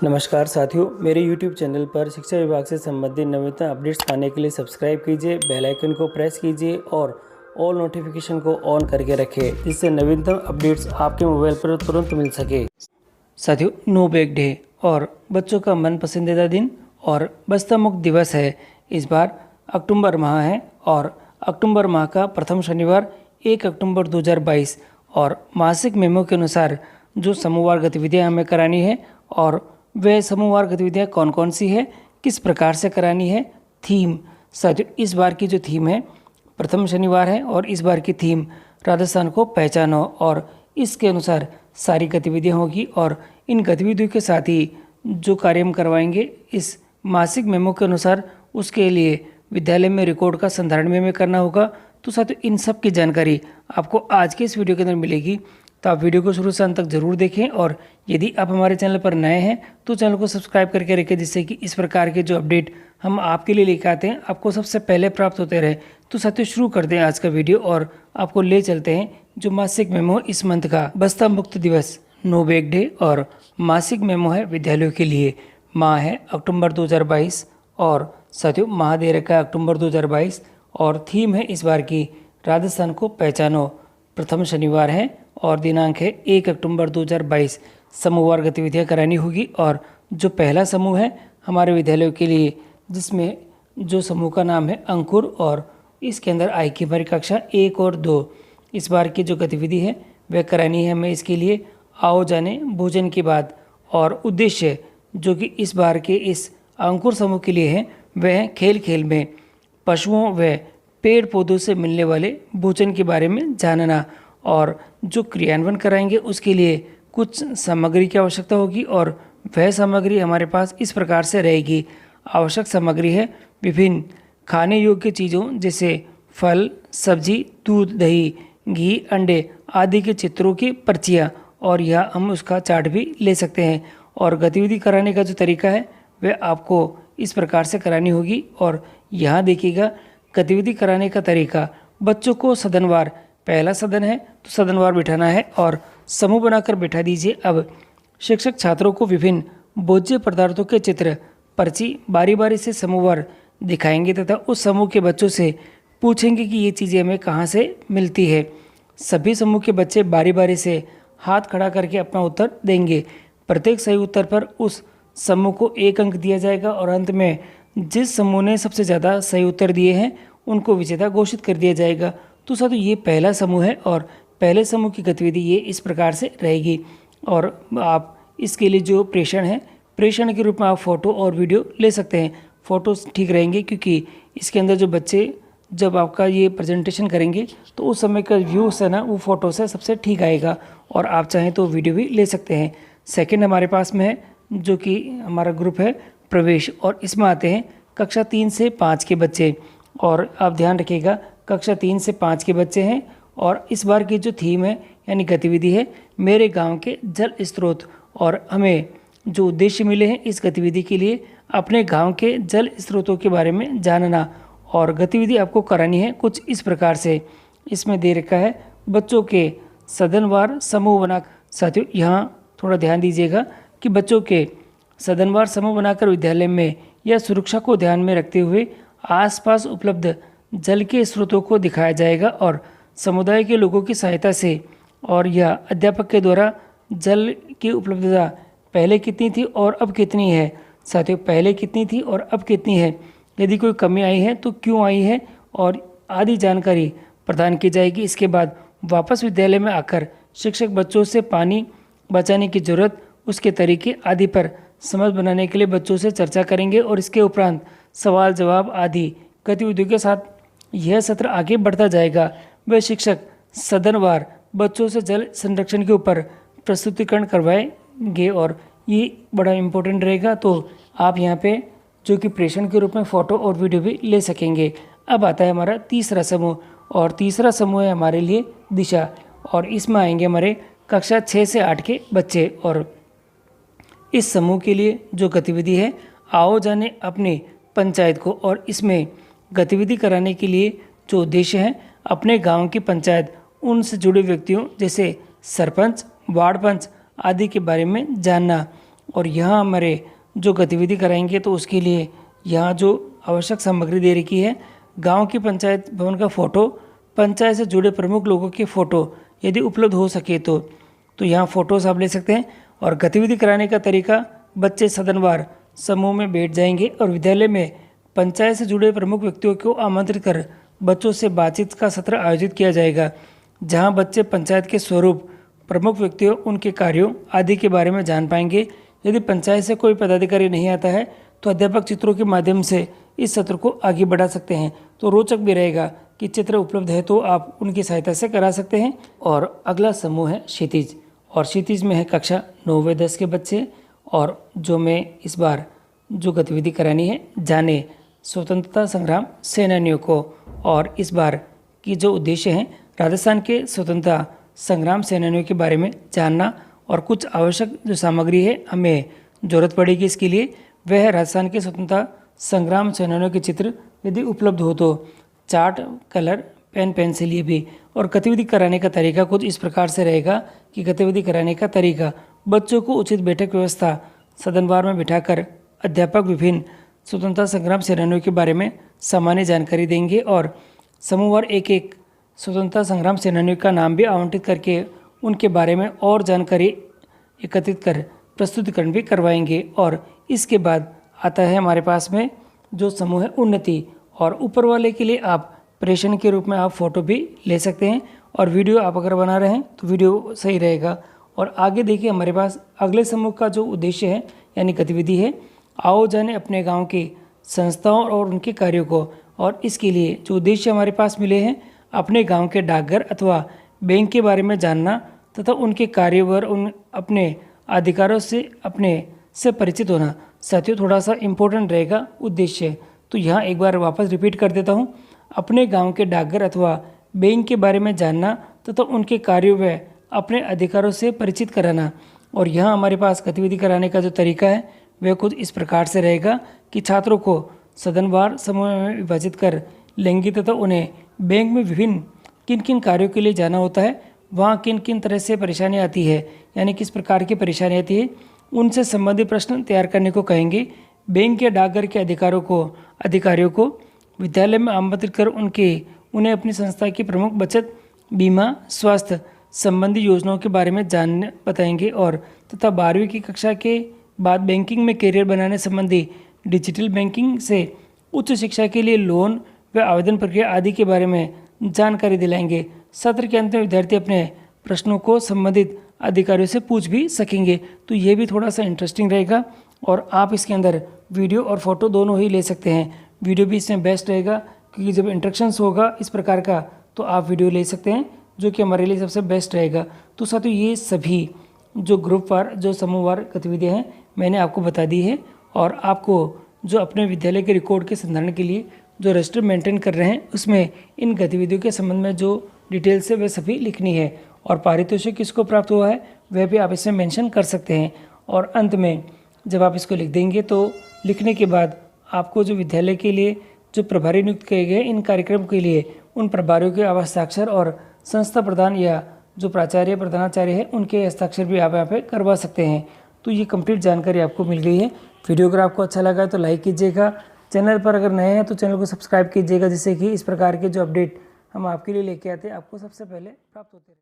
नमस्कार साथियों, मेरे YouTube चैनल पर शिक्षा विभाग से संबंधित नवीनतम अपडेट्स पाने के लिए सब्सक्राइब कीजिए, बेल आइकन को प्रेस कीजिए और ऑल नोटिफिकेशन को ऑन करके रखें, जिससे नवीनतम अपडेट्स आपके मोबाइल पर तुरंत मिल सके। साथियों, नो बैग डे और बच्चों का मन पसंदीदा दिन और बस्ता मुक्त दिवस है। इस बार अक्टूबर माह है और अक्टूबर माह का प्रथम शनिवार 1 अक्टूबर 2022 और मासिक मेमो के अनुसार जो समूहवार गतिविधियां हमें करानी है और वह समूहवार गतिविधियां कौन कौन सी है, किस प्रकार से करानी है। थीम, साथियों इस बार की जो थीम है प्रथम शनिवार है और इस बार की थीम राजस्थान को पहचानो और इसके अनुसार सारी गतिविधियां होगी और इन गतिविधियों के साथ ही जो कार्य हम करवाएंगे इस मासिक मेमो के अनुसार उसके लिए विद्यालय में रिकॉर्ड का संधारण में हमें करना होगा। तो साथियों इन सब की जानकारी आपको आज के इस वीडियो के अंदर मिलेगी, तो आप वीडियो को शुरू से अंत तक जरूर देखें और यदि आप हमारे चैनल पर नए हैं तो चैनल को सब्सक्राइब करके रखें, जिससे कि इस प्रकार के जो अपडेट हम आपके लिए लेकर आते हैं आपको सबसे पहले प्राप्त होते रहे। तो साथियों शुरू कर दें आज का वीडियो और आपको ले चलते हैं जो मासिक मेमो इस मंथ का बस्ता मुक्त दिवस, नो बैग डे और मासिक मेमो है विद्यालयों के लिए। माह है अक्टूबर 2022 और साथियों माह दे रखा है अक्टूबर 2022 और थीम है इस बार की राजस्थान को पहचानो। प्रथम शनिवार है और दिनांक है 1 अक्टूबर 2022। समूहवार गतिविधियां करानी होगी और जो पहला समूह है हमारे विद्यालयों के लिए, जिसमें जो समूह का नाम है अंकुर और इसके अंदर आई की हमारी कक्षा 1 और 2। इस बार की जो गतिविधि है वह करानी है हमें इसके लिए आओ जाने भोजन के बाद, और उद्देश्य जो कि इस बार के इस अंकुर समूह के लिए है वह खेल खेल में पशुओं व पेड़ पौधों से मिलने वाले भोजन के बारे में जानना, और जो क्रियान्वयन कराएंगे उसके लिए कुछ सामग्री की आवश्यकता होगी और वह सामग्री हमारे पास इस प्रकार से रहेगी। आवश्यक सामग्री है विभिन्न खाने योग्य चीज़ों जैसे फल, सब्जी, दूध, दही, घी, अंडे आदि के चित्रों की पर्चियाँ, और यह हम उसका चार्ट भी ले सकते हैं। और गतिविधि कराने का जो तरीका है वह आपको इस प्रकार से करानी होगी। और यहाँ देखिएगा गतिविधि कराने का तरीका, बच्चों को सदनवार, पहला सदन है तो सदनवार बिठाना है और समूह बनाकर बिठा दीजिए। अब शिक्षक छात्रों को विभिन्न भोज्य पदार्थों के चित्र पर्ची बारी बारी से समूहवार दिखाएंगे तथा उस समूह के बच्चों से पूछेंगे कि ये चीज़ें हमें कहाँ से मिलती है। सभी समूह के बच्चे बारी बारी से हाथ खड़ा करके अपना उत्तर देंगे। प्रत्येक सही उत्तर पर उस समूह को 1 अंक दिया जाएगा और अंत में जिस समूह ने सबसे ज़्यादा सही उत्तर दिए हैं उनको विजेता घोषित कर दिया जाएगा। तो साथियों ये पहला समूह है और पहले समूह की गतिविधि ये इस प्रकार से रहेगी। और आप इसके लिए जो प्रेषण है, प्रेषण के रूप में आप फ़ोटो और वीडियो ले सकते हैं। फ़ोटोज़ ठीक रहेंगे क्योंकि इसके अंदर जो बच्चे जब आपका ये प्रेजेंटेशन करेंगे तो उस समय का व्यूज़ है ना वो फ़ोटो से सबसे ठीक आएगा, और आप चाहें तो वीडियो भी ले सकते हैं। सेकेंड हमारे पास में है जो कि हमारा ग्रुप है प्रवेश, और इसमें आते हैं कक्षा 3 से 5 के बच्चे। और आप ध्यान रखिएगा कक्षा 3 से 5 के बच्चे हैं और इस बार की जो थीम है यानी गतिविधि है मेरे गांव के जल स्रोत, और हमें जो उद्देश्य मिले हैं इस गतिविधि के लिए अपने गांव के जल स्रोतों के बारे में जानना। और गतिविधि आपको करानी है कुछ इस प्रकार से, इसमें दे रखा है बच्चों के सदनवार समूह बना। साथियों यहाँ थोड़ा ध्यान दीजिएगा कि बच्चों के सदनवार समूह बनाकर विद्यालय में या सुरक्षा को ध्यान में रखते हुए आसपास उपलब्ध जल के स्रोतों को दिखाया जाएगा और समुदाय के लोगों की सहायता से, और यह अध्यापक के द्वारा जल की उपलब्धता पहले कितनी थी और अब कितनी है। साथियों पहले कितनी थी और अब कितनी है, यदि कोई कमी आई है तो क्यों आई है, और आदि जानकारी प्रदान की जाएगी। इसके बाद वापस विद्यालय में आकर शिक्षक बच्चों से पानी बचाने की जरूरत, उसके तरीके आदि पर समझ बनाने के लिए बच्चों से चर्चा करेंगे, और इसके उपरांत सवाल जवाब आदि गतिविधियों के साथ यह सत्र आगे बढ़ता जाएगा। वह शिक्षक सदनवार बच्चों से जल संरक्षण के ऊपर प्रस्तुतिकरण करवाएंगे और ये बड़ा इम्पोर्टेंट रहेगा। तो आप यहाँ पे जो कि प्रेषण के रूप में फ़ोटो और वीडियो भी ले सकेंगे। अब आता है हमारा तीसरा समूह, और तीसरा समूह है हमारे लिए दिशा, और इसमें आएंगे हमारे कक्षा 6 से 8 के बच्चे। और इस समूह के लिए जो गतिविधि है आओ जाने अपने पंचायत को, और इसमें गतिविधि कराने के लिए जो उद्देश्य है अपने गांव की पंचायत, उनसे जुड़े व्यक्तियों जैसे सरपंच, वार्ड पंच आदि के बारे में जानना। और यहाँ हमारे जो गतिविधि कराएंगे तो उसके लिए यहाँ जो आवश्यक सामग्री दे रखी है, गांव की पंचायत भवन का फ़ोटो, पंचायत से जुड़े प्रमुख लोगों की फ़ोटो यदि उपलब्ध हो सके तो यहाँ फ़ोटोज़ आप ले सकते हैं। और गतिविधि कराने का तरीका, बच्चे सदनवार समूह में बैठ जाएंगे और विद्यालय में पंचायत से जुड़े प्रमुख व्यक्तियों को आमंत्रित कर बच्चों से बातचीत का सत्र आयोजित किया जाएगा, जहां बच्चे पंचायत के स्वरूप, प्रमुख व्यक्तियों, उनके कार्यों आदि के बारे में जान पाएंगे। यदि पंचायत से कोई पदाधिकारी नहीं आता है तो अध्यापक चित्रों के माध्यम से इस सत्र को आगे बढ़ा सकते हैं। तो रोचक भी रहेगा कि चित्र उपलब्ध है तो आप उनकी सहायता से करा सकते हैं। और अगला समूह है क्षितिज, और क्षितिज में है कक्षा 9 व 10 के बच्चे। और जो मैं इस बार जो गतिविधि करानी है, जाने स्वतंत्रता संग्राम सेनानियों को। और इस बार की जो उद्देश्य है, राजस्थान के स्वतंत्रता संग्राम सेनानियों के बारे में जानना, और कुछ आवश्यक जो सामग्री है हमें ज़रूरत पड़ेगी इसके लिए, वह है राजस्थान के स्वतंत्रता संग्राम सेनानियों के चित्र यदि उपलब्ध हो तो चार्ट, कलर, पेन, पेंसिल ये भी। और गतिविधि कराने का तरीका कुछ इस प्रकार से रहेगा कि गतिविधि कराने का तरीका, बच्चों को उचित बैठक व्यवस्था सदनवार में बिठाकर अध्यापक विभिन्न स्वतंत्रता संग्राम सेनानियों के बारे में सामान्य जानकारी देंगे और समूहवार एक एक स्वतंत्रता संग्राम सेनानियों का नाम भी आवंटित करके उनके बारे में और जानकारी एकत्रित कर प्रस्तुतिकरण भी करवाएंगे। और इसके बाद आता है हमारे पास में जो समूह है उन्नति, और ऊपर वाले के लिए आप प्रेषण के रूप में आप फ़ोटो भी ले सकते हैं, और वीडियो आप अगर बना रहे हैं तो वीडियो सही रहेगा। और आगे देखिए हमारे पास अगले समूह का जो उद्देश्य है यानी गतिविधि है, आओ जाने अपने गांव की संस्थाओं और उनके कार्यों को। और इसके लिए जो उद्देश्य हमारे पास मिले हैं, अपने गांव के डाकघर अथवा बैंक के बारे में जानना तथा उनके कार्य व उन अपने अधिकारों से परिचित होना। साथियों, थोड़ा सा इम्पोर्टेंट रहेगा उद्देश्य, तो यहाँ एक बार वापस रिपीट कर देता हूँ। अपने गांव के डाकघर अथवा बैंक के बारे में जानना तथा उनके कार्यों व अपने अधिकारों से परिचित कराना। और यहाँ हमारे पास गतिविधि कराने का जो तरीका है वह कुछ इस प्रकार से रहेगा कि छात्रों को सदनवार समूह में विभाजित कर लेंगे तथा उन्हें बैंक में विभिन्न किन किन कार्यों के लिए जाना होता है, वहाँ किन किन तरह से परेशानी आती है, यानी किस प्रकार की परेशानी आती है, उनसे संबंधित प्रश्न तैयार करने को कहेंगे। बैंक या डाकघर के अधिकारियों को विद्यालय में आमंत्रित कर उन्हें अपनी संस्था की प्रमुख बचत, बीमा, स्वास्थ्य संबंधी योजनाओं के बारे में जानने बताएंगे। और तथा 12वीं की कक्षा के बाद बैंकिंग में करियर बनाने संबंधी, डिजिटल बैंकिंग से उच्च शिक्षा के लिए लोन व आवेदन प्रक्रिया आदि के बारे में जानकारी दिलाएंगे। सत्र के अंत में विद्यार्थी अपने प्रश्नों को संबंधित अधिकारियों से पूछ भी सकेंगे। तो ये भी थोड़ा सा इंटरेस्टिंग रहेगा, और आप इसके अंदर वीडियो और फोटो दोनों ही ले सकते हैं। वीडियो भी इसमें बेस्ट रहेगा क्योंकि जब इंस्ट्रक्शंस होगा इस प्रकार का तो आप वीडियो ले सकते हैं, जो कि हमारे लिए सबसे बेस्ट रहेगा। तो साथियों, ये सभी जो ग्रुप वार, जो समूहवार गतिविधियाँ हैं मैंने आपको बता दी है। और आपको जो अपने विद्यालय के रिकॉर्ड के संधारण के लिए जो रजिस्टर मेंटेन कर रहे हैं उसमें इन गतिविधियों के संबंध में जो डिटेल्स है वह सभी लिखनी है। और पारितोषिक किसको प्राप्त हुआ है वह भी आप इसमें मेंशन कर सकते हैं। और अंत में जब आप इसको लिख देंगे तो लिखने के बाद आपको जो विद्यालय के लिए जो प्रभारी नियुक्त किए गए इन कार्यक्रम के लिए उन प्रभारियों के हस्ताक्षर और संस्था प्रधान या जो प्राचार्य प्रधानाचार्य है उनके हस्ताक्षर भी आप यहाँ पे करवा सकते हैं। तो ये कंप्लीट जानकारी आपको मिल गई है। वीडियो अगर आपको अच्छा लगा तो लाइक कीजिएगा, चैनल पर अगर नए हैं तो चैनल को सब्सक्राइब कीजिएगा, जिससे कि इस प्रकार के जो अपडेट हम आपके लिए लेके आते हैं आपको सबसे पहले प्राप्त होते हैं।